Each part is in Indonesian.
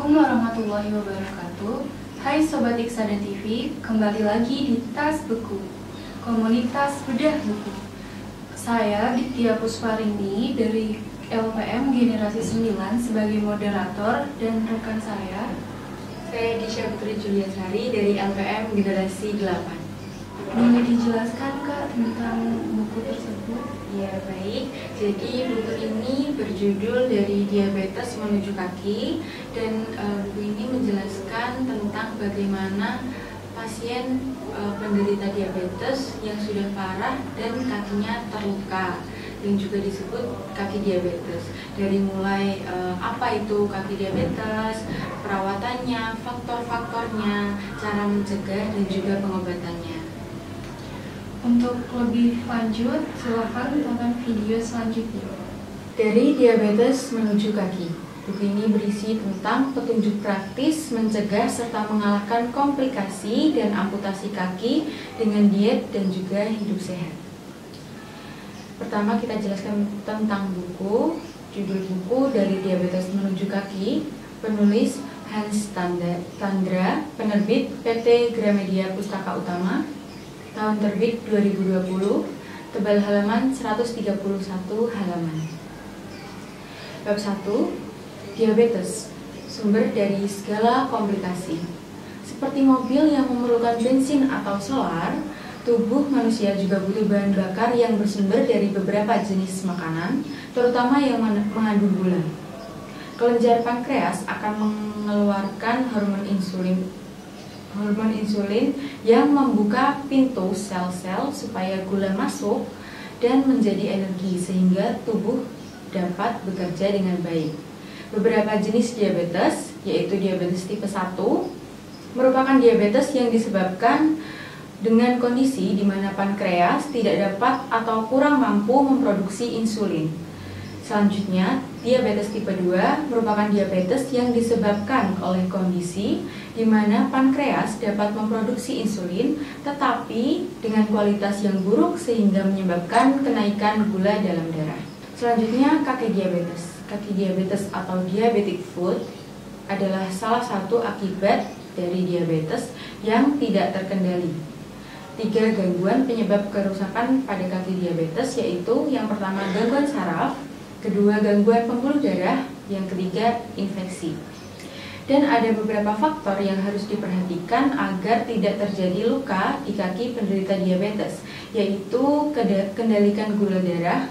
Assalamualaikum warahmatullahi wabarakatuh. Hai Sobat Iksada TV, kembali lagi di Tas Buku, komunitas bedah buku. Saya Ditya Pusparini dari LPM Generasi 9 sebagai moderator, dan rekan saya Disha Putri Juliasari dari LPM Generasi 8. Boleh dijelaskan Kak tentang buku tersebut? Ya baik, jadi buku ini berjudul Dari Diabetes Menuju Kaki, dan buku ini menjelaskan tentang bagaimana pasien penderita diabetes yang sudah parah dan kakinya terluka, yang juga disebut kaki diabetes. Dari mulai apa itu kaki diabetes, perawatannya, faktor-faktornya, cara mencegah, dan juga pengobatannya. Untuk lebih lanjut, silakan tonton video selanjutnya. Dari Diabetes Menuju Kaki. Buku ini berisi tentang petunjuk praktis mencegah serta mengalahkan komplikasi dan amputasi kaki dengan diet dan juga hidup sehat. Pertama kita jelaskan tentang buku. Judul buku Dari Diabetes Menuju Kaki, penulis Hans Tandra, penerbit PT Gramedia Pustaka Utama, tahun terbit 2020, tebal halaman 131 halaman. Bab 1, diabetes, sumber dari segala komplikasi. Seperti mobil yang memerlukan bensin atau solar, tubuh manusia juga butuh bahan bakar yang bersumber dari beberapa jenis makanan, terutama yang mengandung gula. Kelenjar pankreas akan mengeluarkan hormon insulin yang membuka pintu sel-sel supaya gula masuk dan menjadi energi sehingga tubuh dapat bekerja dengan baik. Beberapa jenis diabetes, yaitu diabetes tipe 1, merupakan diabetes yang disebabkan dengan kondisi di mana pankreas tidak dapat atau kurang mampu memproduksi insulin. Selanjutnya, diabetes tipe 2 merupakan diabetes yang disebabkan oleh kondisi di mana pankreas dapat memproduksi insulin tetapi dengan kualitas yang buruk sehingga menyebabkan kenaikan gula dalam darah. Selanjutnya, kaki diabetes. Kaki diabetes atau diabetic foot adalah salah satu akibat dari diabetes yang tidak terkendali. 3 gangguan penyebab kerusakan pada kaki diabetes, yaitu yang pertama gangguan saraf, kedua gangguan pembuluh darah, yang ketiga infeksi. Dan ada beberapa faktor yang harus diperhatikan agar tidak terjadi luka di kaki penderita diabetes, yaitu kendalikan gula darah,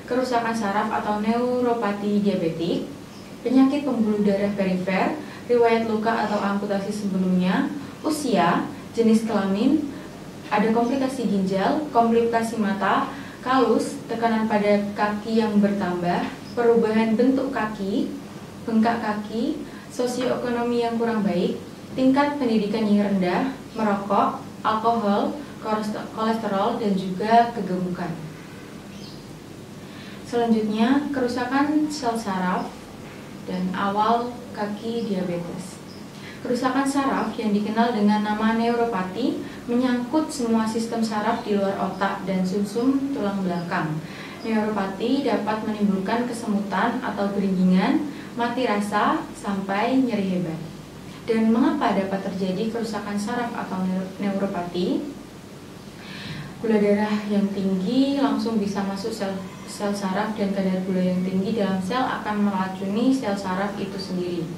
kerusakan saraf atau neuropati diabetik, penyakit pembuluh darah perifer, riwayat luka atau amputasi sebelumnya, usia, jenis kelamin, ada komplikasi ginjal, komplikasi mata, kalus, tekanan pada kaki yang bertambah, perubahan bentuk kaki, bengkak kaki, sosioekonomi yang kurang baik, tingkat pendidikan yang rendah, merokok, alkohol, kolesterol, dan juga kegemukan. Selanjutnya, kerusakan sel saraf dan awal kaki diabetes. Kerusakan saraf yang dikenal dengan nama neuropati menyangkut semua sistem saraf di luar otak dan sumsum tulang belakang. Neuropati dapat menimbulkan kesemutan atau keringgingan, mati rasa, sampai nyeri hebat. Dan mengapa dapat terjadi kerusakan saraf atau neuropati? Gula darah yang tinggi langsung bisa masuk sel saraf, dan kadar gula yang tinggi dalam sel akan meracuni sel saraf itu sendiri.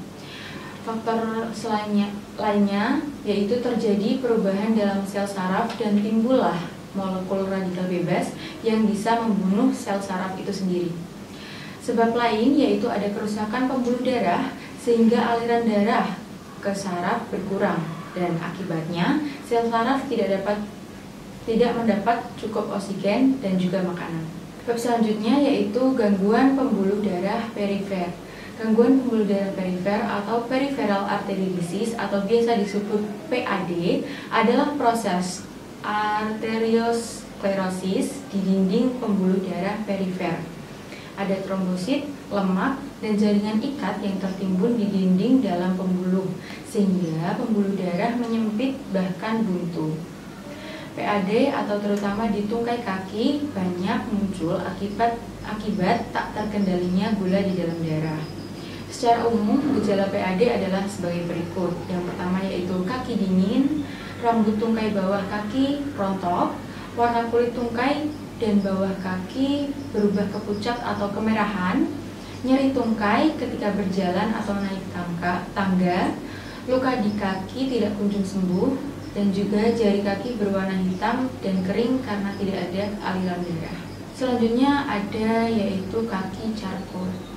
Faktor lainnya yaitu terjadi perubahan dalam sel saraf dan timbullah molekul radikal bebas yang bisa membunuh sel saraf itu sendiri. Sebab lain yaitu ada kerusakan pembuluh darah sehingga aliran darah ke saraf berkurang, dan akibatnya sel saraf tidak mendapat cukup oksigen dan juga makanan. Bab selanjutnya yaitu gangguan pembuluh darah perifer. Gangguan pembuluh darah perifer atau peripheral artery disease atau biasa disebut PAD adalah proses arteriosklerosis di dinding pembuluh darah perifer. Ada trombosit, lemak, dan jaringan ikat yang tertimbun di dinding dalam pembuluh, sehingga pembuluh darah menyempit bahkan buntu. PAD atau terutama di tungkai kaki banyak muncul akibat tak terkendalinya gula di dalam darah. Secara umum, gejala PAD adalah sebagai berikut. Yang pertama yaitu kaki dingin, rambut tungkai bawah kaki rontok, warna kulit tungkai dan bawah kaki berubah kepucat atau kemerahan, nyeri tungkai ketika berjalan atau naik tangga, luka di kaki tidak kunjung sembuh, dan juga jari kaki berwarna hitam dan kering karena tidak ada aliran darah. Selanjutnya ada yaitu kaki charcot.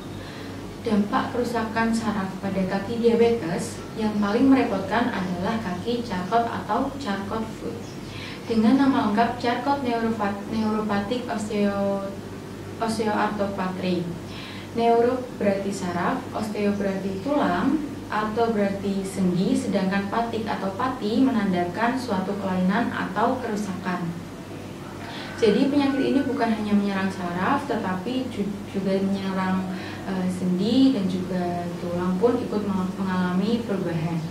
Dampak kerusakan saraf pada kaki diabetes yang paling merepotkan adalah kaki charcot atau Charcot foot. Dengan nama lengkap Charcot Neuropathic Osteoarthropathy. Neuro berarti saraf, osteo berarti tulang atau berarti sendi, sedangkan patik atau pati menandakan suatu kelainan atau kerusakan. Jadi penyakit ini bukan hanya menyerang saraf, tetapi juga menyerang sendi dan juga tulang pun ikut mengalami perubahan.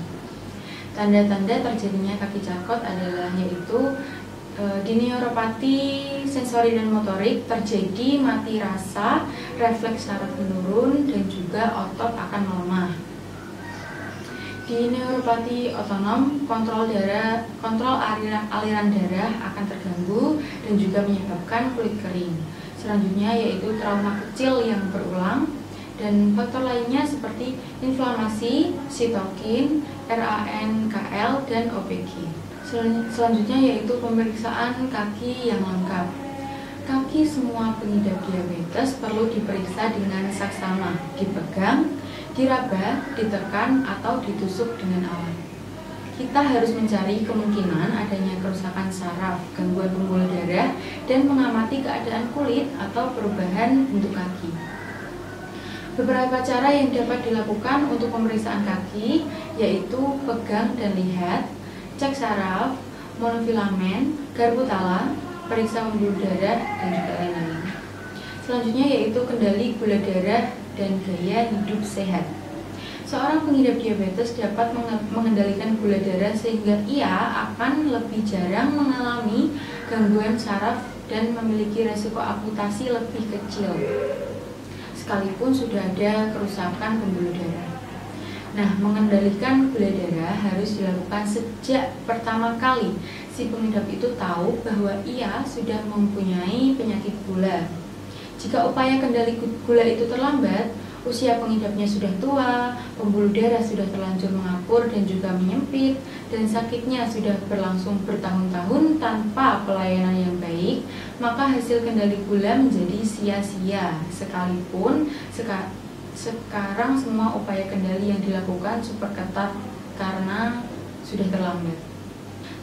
Tanda-tanda terjadinya kaki Charcot adalah yaitu di neuropati sensori dan motorik terjadi mati rasa, refleks saraf menurun, dan juga otot akan melemah. Di neuropati otonom, kontrol aliran darah akan terganggu dan juga menyebabkan kulit kering. Selanjutnya yaitu trauma kecil yang berulang, dan faktor lainnya seperti inflamasi, sitokin, RANKL, dan OPG. Selanjutnya yaitu pemeriksaan kaki yang lengkap. Kaki semua pengidap diabetes perlu diperiksa dengan saksama, dipegang, diraba, ditekan, atau ditusuk dengan alat. Kita harus mencari kemungkinan adanya kerusakan saraf, gangguan pembuluh darah, dan mengamati keadaan kulit atau perubahan bentuk kaki. Beberapa cara yang dapat dilakukan untuk pemeriksaan kaki yaitu pegang dan lihat, cek saraf, monofilamen, garpu tala, periksa pembuluh darah, dan juga lain-lain. Selanjutnya yaitu kendali gula darah dan gaya hidup sehat. Seorang pengidap diabetes dapat mengendalikan gula darah sehingga ia akan lebih jarang mengalami gangguan saraf dan memiliki resiko amputasi lebih kecil, sekalipun sudah ada kerusakan pembuluh darah. Nah, mengendalikan gula darah harus dilakukan sejak pertama kali si pengidap itu tahu bahwa ia sudah mempunyai penyakit gula. Jika upaya kendali gula itu terlambat, usia pengidapnya sudah tua, pembuluh darah sudah terlanjur mengapur dan juga menyempit, dan sakitnya sudah berlangsung bertahun-tahun tanpa pelayanan yang baik, maka hasil kendali gula menjadi sia-sia. Sekalipun sekarang semua upaya kendali yang dilakukan super ketat karena sudah terlambat.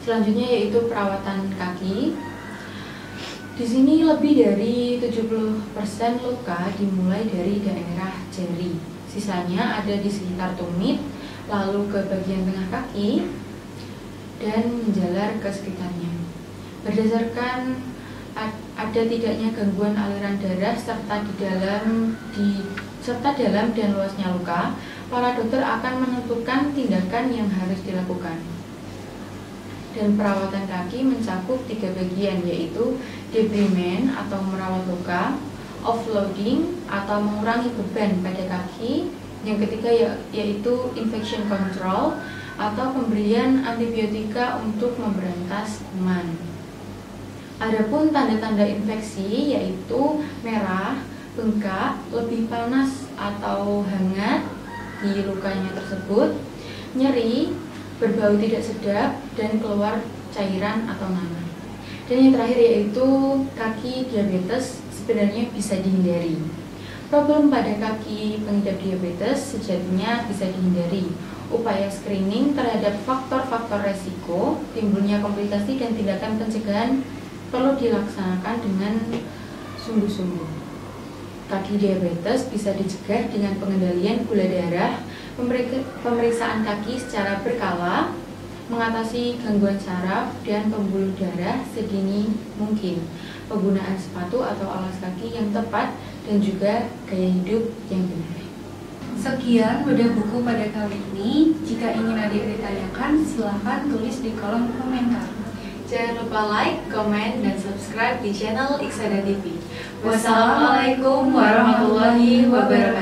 Selanjutnya yaitu perawatan kaki. Di sini lebih dari 70% luka dimulai dari daerah jari. Sisanya ada di sekitar tumit, lalu ke bagian tengah kaki, dan menjalar ke sekitarnya. Berdasarkan ada tidaknya gangguan aliran darah serta dalam dan luasnya luka, para dokter akan menentukan tindakan yang harus dilakukan. Dan perawatan kaki mencakup 3 bagian, yaitu debridement atau merawat luka, offloading atau mengurangi beban pada kaki, yang ketiga yaitu infection control atau pemberian antibiotika untuk memberantas kuman. Adapun tanda-tanda infeksi yaitu merah, bengkak, lebih panas atau hangat di lukanya tersebut, nyeri, berbau tidak sedap, dan keluar cairan atau nanah. Dan yang terakhir yaitu kaki diabetes sebenarnya bisa dihindari. Problem pada kaki pengidap diabetes sejatinya bisa dihindari. Upaya screening terhadap faktor-faktor resiko timbulnya komplikasi dan tindakan pencegahan perlu dilaksanakan dengan sungguh-sungguh. Kaki diabetes bisa dicegah dengan pengendalian gula darah, pemeriksaan kaki secara berkala, mengatasi gangguan saraf dan pembuluh darah sedini mungkin, penggunaan sepatu atau alas kaki yang tepat, dan juga gaya hidup yang benar. Sekian bedah buku pada kali ini. Jika ingin adik ditanyakan, silahkan tulis di kolom komentar. Jangan lupa like, komen, dan subscribe di channel Iksada TV. Wassalamualaikum warahmatullahi wabarakatuh.